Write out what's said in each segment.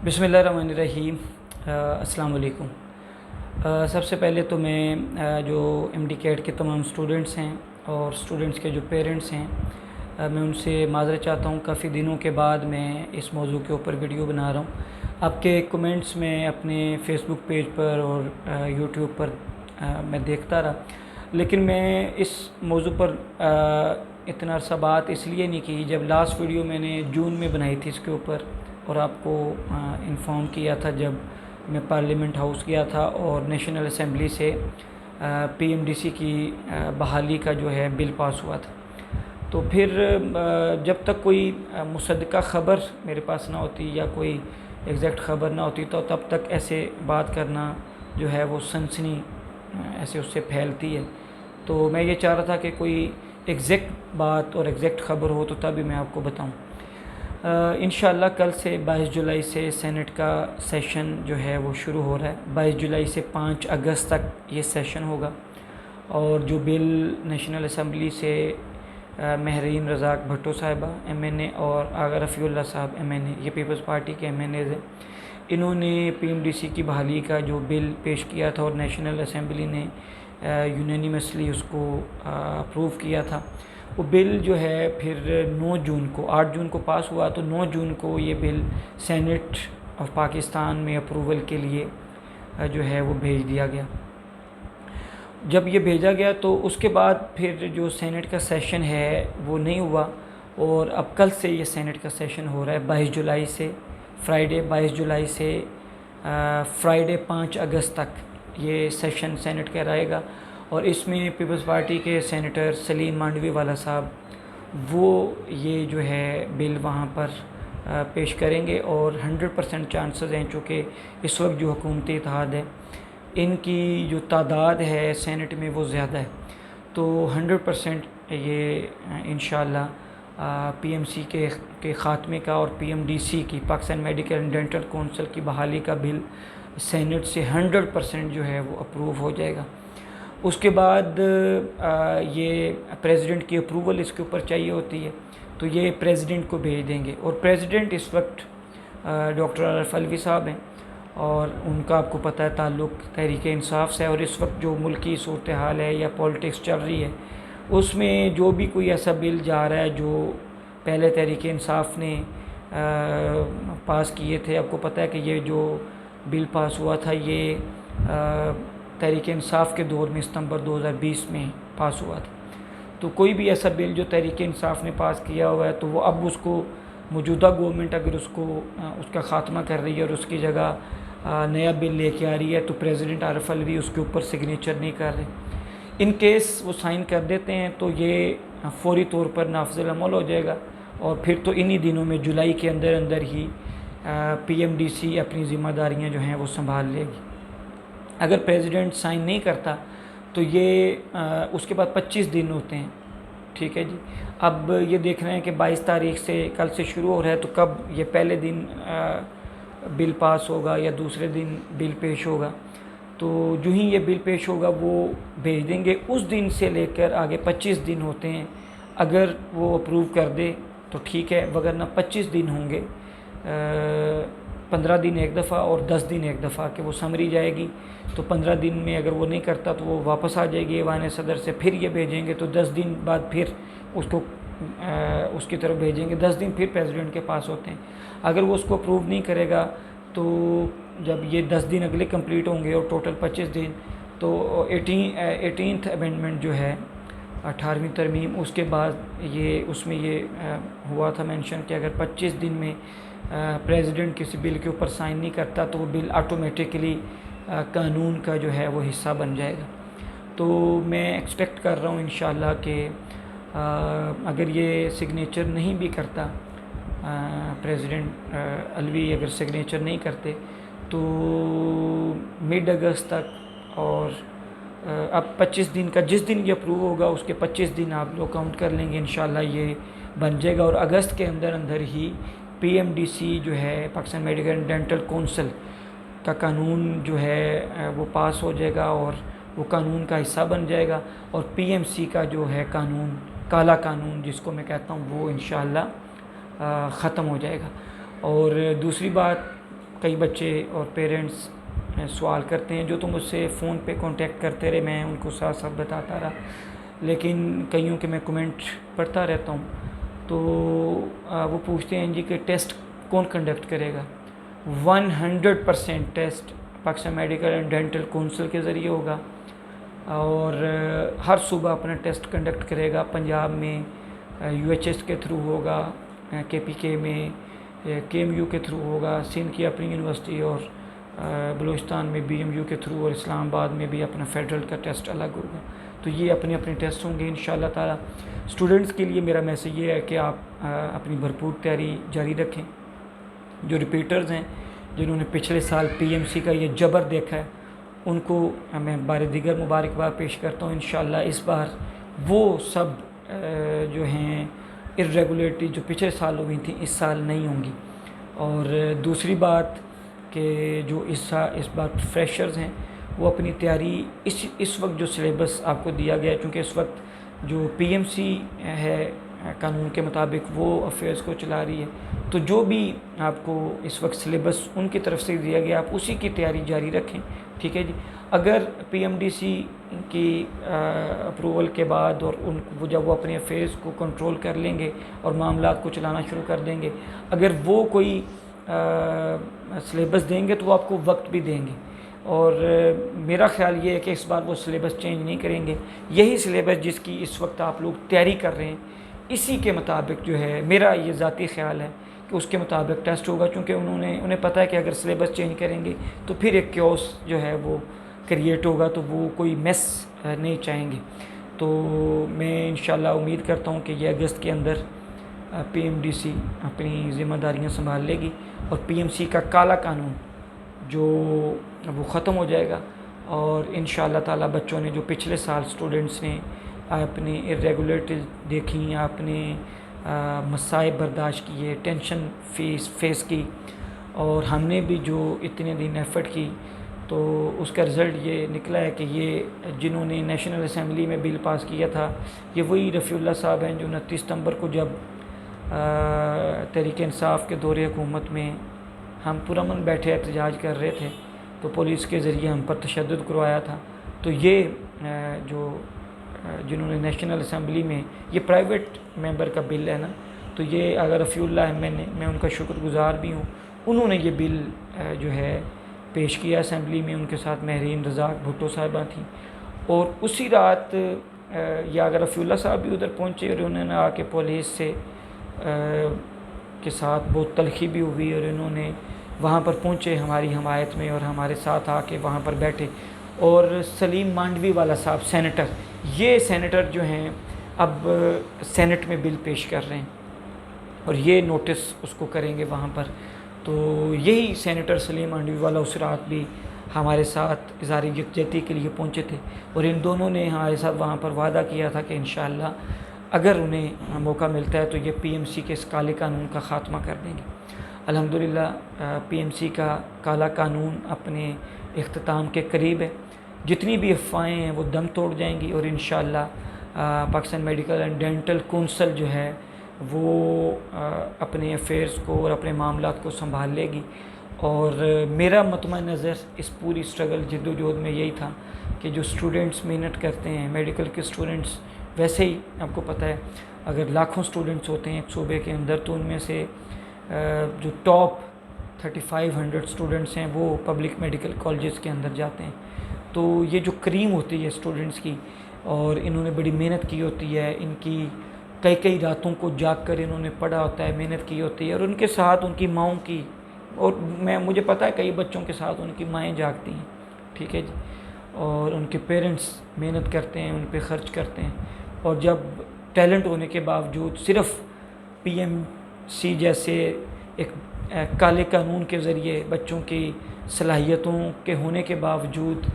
बिस्मिल्लाहिर्रहमानिर्रहीम। अस्सलाम वालेकुम। सबसे पहले तो मैं जो एमडी कैट के तमाम स्टूडेंट्स हैं और स्टूडेंट्स के जो पेरेंट्स हैं, मैं उनसे माज़रत चाहता हूँ। काफ़ी दिनों के बाद मैं इस मौजू के ऊपर वीडियो बना रहा हूँ। आपके कमेंट्स में अपने फ़ेसबुक पेज पर और यूट्यूब पर मैं देखता रहा, लेकिन मैं इस मौजू पर इतना अरसा बात इसलिए नहीं की। जब लास्ट वीडियो मैंने जून में बनाई थी इसके ऊपर और आपको इन्फॉर्म किया था, जब मैं पार्लियामेंट हाउस गया था और नेशनल असम्बली से पीएमडीसी की बहाली का जो है बिल पास हुआ था। तो फिर जब तक कोई मुसद्दक़ा ख़बर मेरे पास ना होती या कोई एग्जैक्ट ख़बर ना होती, तो तब तक ऐसे बात करना जो है वो सनसनी ऐसे उससे फैलती है। तो मैं ये चाह रहा था कि कोई एग्जैक्ट बात और एग्जैक्ट ख़बर हो तो तभी मैं आपको बताऊं। इंशाअल्लाह कल से 22 जुलाई से सेनेट का सेशन जो है वो शुरू हो रहा है। 22 जुलाई से 5 अगस्त तक ये सेशन होगा और जो बिल नेशनल असम्बली से महरीन रज़ाक भुट्टो साहिबा एमएनए और आगा रफ़ीउल्लाह साहब एमएनए, ये पीपल्स पार्टी के एमएनएज़ हैं, इन्होंने पीएमडीसी की बहाली का जो बिल पेश किया था और नेशनल असम्बली ने यूनानिमसली उसको अप्रूव किया था। वो बिल जो है फिर 9 जून को, 8 जून को पास हुआ, तो 9 जून को ये बिल सेनेट ऑफ पाकिस्तान में अप्रूवल के लिए जो है वो भेज दिया गया। जब ये भेजा गया तो उसके बाद फिर जो सेनेट का सेशन है वो नहीं हुआ और अब कल से ये सेनेट का सेशन हो रहा है 22 जुलाई से, फ्राइडे 22 जुलाई से फ्राइडे 5 अगस्त तक ये सेशन सेनेट का रहेगा। और इसमें पीपल्स पार्टी के सेनेटर सलीम मांडवी वाला साहब वो ये जो है बिल वहाँ पर पेश करेंगे और 100% चांसेस हैं, चूँकि इस वक्त जो हुकूमती इत्तेहाद है इनकी जो तादाद है सेनेट में वो ज़्यादा है, तो 100% ये इंशाअल्लाह पीएमसी के ख़ात्मे का और पीएमडीसी की Pakistan medical and dental council की बहाली का बिल सेनेट से 100% जो है वो अप्रूव हो जाएगा। उसके बाद ये प्रेसिडेंट की अप्रूवल इसके ऊपर चाहिए होती है, तो ये प्रेसिडेंट को भेज देंगे। और प्रेसिडेंट इस वक्त डॉक्टर आरिफ अलवी साहब हैं और उनका आपको पता है ताल्लुक़ तहरीक इंसाफ से है। और इस वक्त जो मुल्की सूरत हाल है या पॉलिटिक्स चल रही है, उसमें जो भी कोई ऐसा बिल जा रहा है जो पहले तहरीक इंसाफ ने पास किए थे, आपको पता है कि ये जो बिल पास हुआ था ये तहरीक इंसाफ के दौर में सितंबर 2020 में पास हुआ था। तो कोई भी ऐसा बिल जो तहरीक इंसाफ ने पास किया हुआ है, तो वो अब उसको मौजूदा गवर्नमेंट अगर उसको उसका ख़ात्मा कर रही है और उसकी जगह नया बिल लेके आ रही है, तो प्रेसिडेंट आरिफ अलवी उसके ऊपर सिग्नेचर नहीं कर रहे। इन केस वो साइन कर देते हैं तो ये फ़ौरी तौर पर नाफिज़ुल अमल हो जाएगा और फिर तो इन्हीं दिनों में जुलाई के अंदर अंदर ही पीएमडीसी अपनी ज़िम्मेदारियां जो हैं वो संभाल लेगी। अगर प्रेसिडेंट साइन नहीं करता तो ये उसके बाद 25 दिन होते हैं, ठीक है जी। अब ये देख रहे हैं कि 22 तारीख से कल से शुरू हो रहा है, तो कब ये पहले दिन बिल पास होगा या दूसरे दिन बिल पेश होगा। तो जो ही ये बिल पेश होगा वो भेज देंगे। उस दिन से लेकर आगे 25 दिन होते हैं, अगर वो अप्रूव कर दे तो ठीक है, वगरना 25 दिन होंगे। 15 दिन एक दफ़ा और 10 दिन एक दफ़ा कि वो समरी जाएगी। तो 15 दिन में अगर वो नहीं करता तो वो वापस आ जाएगी ऐवान सदर से, फिर ये भेजेंगे तो 10 दिन बाद फिर उसको उसकी तरफ भेजेंगे। 10 दिन फिर प्रेसिडेंट के पास होते हैं। अगर वो उसको अप्रूव नहीं करेगा तो जब ये 10 दिन अगले कंप्लीट होंगे और टोटल 25 दिन, तो 18th अमेंडमेंट जो है 18वीं तरमीम, उसके बाद ये उसमें ये हुआ था मेंशन कि अगर 25 दिन में प्रेसिडेंट किसी बिल के ऊपर साइन नहीं करता तो वो बिल ऑटोमेटिकली कानून का जो है वो हिस्सा बन जाएगा। तो मैं एक्सपेक्ट कर रहा हूँ इंशाअल्लाह कि अगर ये सिग्नेचर नहीं भी करता, प्रेसिडेंट अलवी अगर सिग्नेचर नहीं करते तो मिड अगस्त तक, और अब 25 दिन का जिस दिन ये अप्रूव होगा उसके 25 दिन आप लोग काउंट कर लेंगे, इंशाअल्लाह ये बन जाएगा। और अगस्त के अंदर अंदर ही पीएमडीसी जो है Pakistan medical and dental council का कानून जो है वो पास हो जाएगा और वो कानून का हिस्सा बन जाएगा। और पीएमसी का जो है कानून, काला कानून जिसको मैं कहता हूँ, वो इंशाअल्लाह ख़त्म हो जाएगा। और दूसरी बात कई बच्चे और पेरेंट्स सवाल करते हैं जो तो मुझसे फ़ोन पे कांटेक्ट करते रहे, मैं उनको साथ साथ बताता रहा, लेकिन कईयों के मैं कमेंट पढ़ता रहता हूँ तो वो पूछते हैं जी कि टेस्ट कौन कंडक्ट करेगा। 100% test Pakistan medical and dental council के ज़रिए होगा और हर सुबह अपना टेस्ट कंडक्ट करेगा। पंजाब में UHS के थ्रू होगा, KPK में KMU के थ्रू होगा, सिंध की अपनी यूनिवर्सिटी और बलूचिस्तान में BMU के थ्रू और इस्लामाबाद में भी अपना फेडरल का टेस्ट अलग होगा। तो ये अपने अपने टेस्ट होंगे इंशाल्लाह ताला। स्टूडेंट्स के लिए मेरा मैसेज ये है कि आप अपनी भरपूर तैयारी जारी रखें। जो रिपीटर्स हैं जिन्होंने पिछले साल PMC का ये जबर देखा है उनको मैं बार दिगर मुबारकबाद पेश करता हूँ। इंशाल्लाह इस बार वो सब जो हैं इर्रेगुलरिटी जो पिछले साल हुई थी इस साल नहीं होंगी। और दूसरी बात कि जो इस बार फ्रेशर्स हैं वो अपनी तैयारी इस वक्त जो सिलेबस आपको दिया गया है, क्योंकि इस वक्त जो PMC है कानून के मुताबिक वो अफेयर्स को चला रही है, तो जो भी आपको इस वक्त सिलेबस उनकी तरफ से दिया गया आप उसी की तैयारी जारी रखें, ठीक है जी। अगर PMDC की अप्रूवल के बाद और वो जब वो अपने अफेयर्स को कंट्रोल कर लेंगे और मामलात को चलाना शुरू कर देंगे, अगर वो कोई सिलेबस देंगे तो वो आपको वक्त भी देंगे। और मेरा ख्याल ये है कि इस बार वो सिलेबस चेंज नहीं करेंगे। यही सिलेबस जिसकी इस वक्त आप लोग तैयारी कर रहे हैं इसी के मुताबिक जो है मेरा ये ज़ाती ख्याल है कि उसके मुताबिक टेस्ट होगा, क्योंकि उन्हें पता है कि अगर सिलेबस चेंज करेंगे तो फिर एक क्योस जो है वो क्रिएट होगा, तो वो कोई मेस नहीं चाहेंगे। तो मैं इंशाल्लाह उम्मीद करता हूँ कि ये अगस्त के अंदर PMDC अपनी ज़िम्मेदारियाँ संभाल लेगी और PMC का काला कानून जो वो ख़त्म हो जाएगा और इंशाल्लाह ताला बच्चों ने जो पिछले साल स्टूडेंट्स ने अपनी इर्रेगुलरिटीज़ देखी, आपने मसाइब बर्दाश्त किए, टेंशन फेस की और हमने भी जो इतने दिन एफ़र्ट की, तो उसका रिज़ल्ट ये निकला है कि ये जिन्होंने नेशनल असेंबली में बिल पास किया था ये वही रफ़ीउल्लाह साहब हैं जो 29 सितंबर को जब तहरीक इंसाफ के दौरे हुकूमत में हम पुरअमन बैठे एहतजाज कर रहे थे तो पुलिस के ज़रिए हम पर तशद्दुद करवाया था। तो ये जिन्होंने नेशनल असेंबली में, ये प्राइवेट मेंबर का बिल है ना, तो ये अगर रफ़ीउल्लाह मैं उनका शुक्रगुज़ार भी हूँ, उन्होंने ये बिल जो है पेश किया असेंबली में, उनके साथ महरीन रज़ाक भुट्टो साहिबा थी। और उसी रात या अगर रफ़ीउल्लाह साहब भी उधर पहुँचे और उन्होंने आके पुलिस से के साथ बहुत तलखी भी हुई और इन्होंने वहाँ पर पहुँचे हमारी हमायत में और हमारे साथ आके वहाँ पर बैठे। और सलीम मांडवी वाला साहब सेनेटर, ये सेनेटर जो हैं अब सेनेट में बिल पेश कर रहे हैं और ये नोटिस उसको करेंगे वहाँ पर। तो यही सेनेटर सलीम मांडवी वाला उस रात भी हमारे साथ इज़हार यकजहती के लिए पहुँचे थे और इन दोनों ने हमारे साथ वहाँ पर वादा किया था कि इंशाअल्लाह अगर उन्हें मौका मिलता है तो ये PMC के इस काले कानून का ख़ात्मा कर देंगे। अल्हम्दुलिल्लाह PMC का काला कानून अपने इख्तिताम के करीब है। जितनी भी अफवाहें हैं वो दम तोड़ जाएंगी और इंशाअल्लाह Pakistan medical and dental council जो है वो अपने अफेयर्स को और अपने मामलात को संभाल लेगी। और मेरा मतमा नज़र इस पूरी स्ट्रगल जद्दोजहद में यही था कि जो स्टूडेंट्स मेहनत करते हैं, मेडिकल के स्टूडेंट्स, वैसे ही आपको पता है अगर लाखों स्टूडेंट्स होते हैं एक सूबे के अंदर तो उनमें से जो टॉप 3500 स्टूडेंट्स हैं वो पब्लिक मेडिकल कॉलेजेस के अंदर जाते हैं। तो ये जो क्रीम होती है स्टूडेंट्स की, और इन्होंने बड़ी मेहनत की होती है, इनकी कई रातों को जाग कर इन्होंने पढ़ा होता है, मेहनत की होती है और उनके साथ उनकी माँओं की, और मुझे पता है कई बच्चों के साथ उनकी माएँ जागती हैं, ठीक है जी, और उनके पेरेंट्स मेहनत करते हैं, उन पे ख़र्च करते हैं। और जब टैलेंट होने के बावजूद सिर्फ़ PMC जैसे एक काले कानून के ज़रिए बच्चों की सलाहियतों के होने के बावजूद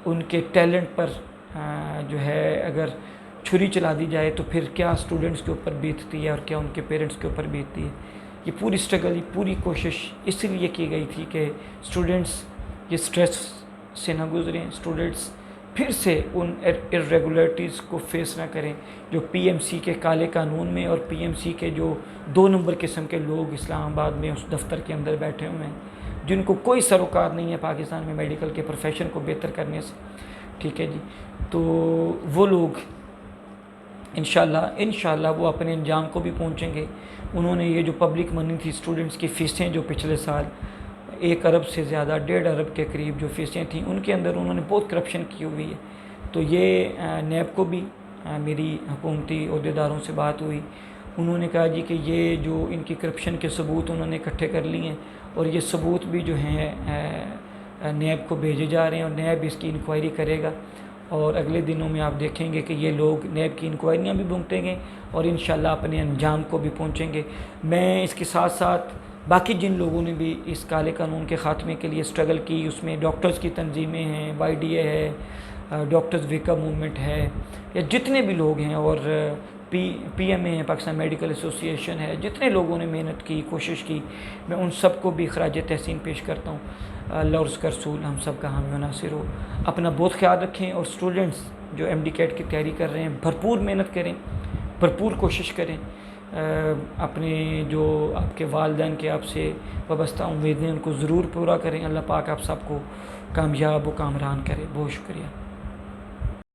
उनके टैलेंट पर जो है अगर छुरी चला दी जाए तो फिर क्या स्टूडेंट्स के ऊपर बीतती है और क्या उनके पेरेंट्स के ऊपर बीतती है। ये पूरी स्ट्रगल, ये पूरी कोशिश इसलिए की गई थी कि स्टूडेंट्स ये स्ट्रेस से ना गुज़रें, स्टूडेंट्स फिर से उन इरेगुलरिटीज़ को फेस ना करें जो पीएमसी के काले कानून में और पीएमसी के जो 2 नंबर किस्म के लोग इस्लामाबाद में उस दफ्तर के अंदर बैठे हुए हैं, जिनको कोई सरोकार नहीं है पाकिस्तान में मेडिकल के प्रोफेशन को बेहतर करने से। ठीक है जी, तो वो लोग इंशाल्लाह वो अपने अंजाम को भी पहुँचेंगे। उन्होंने ये जो पब्लिक मनी थी, स्टूडेंट्स की फ़ीसें जो पिछले साल 1 अरब से ज़्यादा 1.5 अरब के करीब जो फ़ीसें थी, उनके अंदर उन्होंने बहुत करप्शन की हुई है। तो ये नैब को भी मेरी हुकूमती अहदेदारों से बात हुई, उन्होंने कहा जी कि ये जो इनकी करप्शन के सबूत उन्होंने इकट्ठे कर लिए हैं और ये सबूत भी जो हैं नैब को भेजे जा रहे हैं और नैब इसकी इंक्वायरी करेगा और अगले दिनों में आप देखेंगे कि ये लोग नैब की इंक्वायरियाँ भी भुगतेंगे और इंशाल्लाह अपने अंजाम को भी पहुँचेंगे। मैं इसके साथ साथ बाकी जिन लोगों ने भी इस काले कानून के ख़ात्मे के लिए स्ट्रगल की, उसमें डॉक्टर्स की तंजीमें हैं, YDA है, डॉक्टर्स वेकअप मूवमेंट है, या जितने भी लोग हैं, और PMA है, पाकिस्तान मेडिकल एसोसिएशन है, जितने लोगों ने मेहनत की, कोशिश की, मैं उन सबको भी खराज तहसीन पेश करता हूँ। अल्लाह और उसका रसूल हम सब का हामी व नासिर हो। अपना बहुत ख्याल रखें और स्टूडेंट्स जो MD-CAT की तैयारी कर रहे हैं भरपूर मेहनत करें, भरपूर कोशिश करें। अपने जो आपके वालिदैन के आपसे वाबस्ता उम्मीदें उनको ज़रूर पूरा करें। अल्लाह पाक आप सबको कामयाब व कामरान करे। बहुत शुक्रिया।